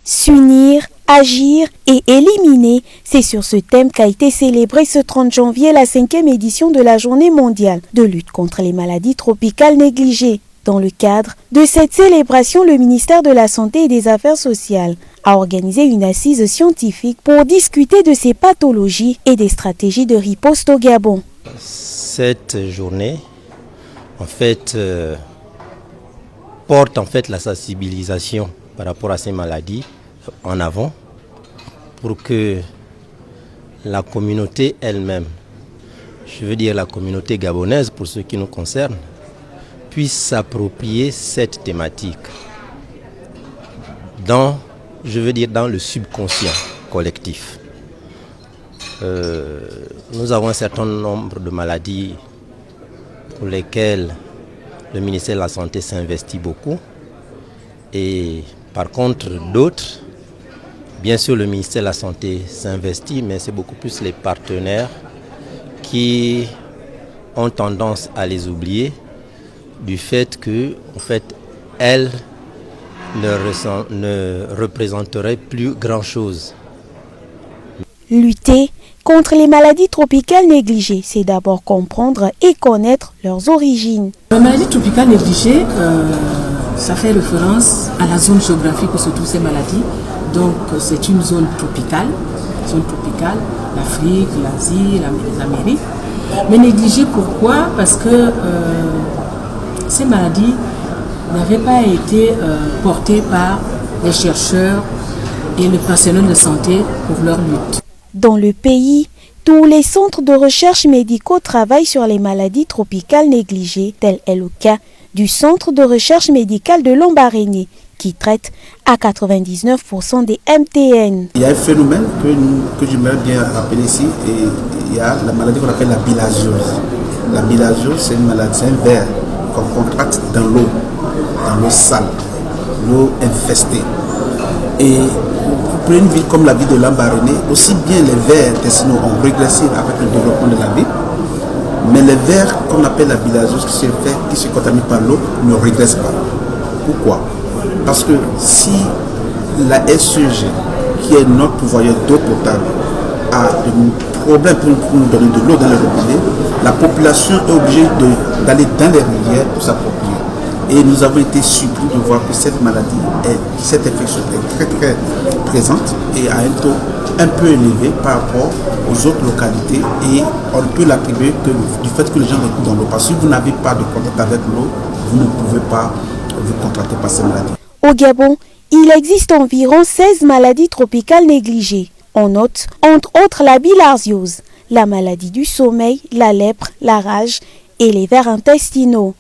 S'unir, agir et éliminer, c'est sur ce thème qu'a été célébrée ce 30 janvier la 5e édition de la Journée mondiale de lutte contre les maladies tropicales négligées. Dans le cadre de cette célébration, le ministère de la Santé et des Affaires sociales a organisé une assise scientifique pour discuter de ces pathologies et des stratégies de riposte au Gabon. Cette journée, porte la sensibilisation par rapport à ces maladies en avant pour que la communauté elle-même, je veux dire la communauté gabonaise pour ce qui nous concerne, puisse s'approprier cette thématique dans le subconscient collectif. Nous avons un certain nombre de maladies pour lesquelles le ministère de la Santé s'investit beaucoup. Et par contre, d'autres, bien sûr le ministère de la Santé s'investit, mais c'est beaucoup plus les partenaires qui ont tendance à les oublier du fait que, elles ne représenteraient plus grand-chose. Lutter contre les maladies tropicales négligées, c'est d'abord comprendre et connaître leurs origines. Les maladies tropicales négligées, ça fait référence à la zone géographique où se trouvent ces maladies. Donc c'est une zone tropicale, l'Afrique, l'Asie, les Amériques. Mais négligées pourquoi? Parce que ces maladies n'avaient pas été portées par les chercheurs et le personnel de santé pour leur lutte. Dans le pays, tous les centres de recherche médicaux travaillent sur les maladies tropicales négligées, tel est le cas du centre de recherche médicale de Lambaréné, qui traite à 99% des MTN. Il y a un phénomène que j'aimerais bien rappeler ici, et il y a la maladie qu'on appelle la bilharziose. La bilharziose, c'est une maladie, c'est un ver qu'on contracte dans l'eau sale, l'eau infestée. Et pour une ville comme la ville de Lambaréné, aussi bien les vers intestinaux ont régressé avec le développement de la ville, mais les vers qu'on appelle la bilharziose qui se contaminent par l'eau ne régressent pas. Pourquoi? Parce que si la SEG, qui est notre pourvoyeur d'eau potable, a des problèmes pour nous donner de l'eau dans les robinets, la population est obligée d'aller dans les rivières pour s'approprier. Et nous avons été surpris de voir que cette maladie, cette infection est très très présente et à un taux un peu élevé par rapport aux autres localités, et on ne peut l'attribuer que du fait que les gens recourent dans l'eau. Parce que si vous n'avez pas de contact avec l'eau, vous ne pouvez pas vous contracter par ces maladies. Au Gabon, il existe environ 16 maladies tropicales négligées. On note entre autres la bilharziose, la maladie du sommeil, la lèpre, la rage et les vers intestinaux.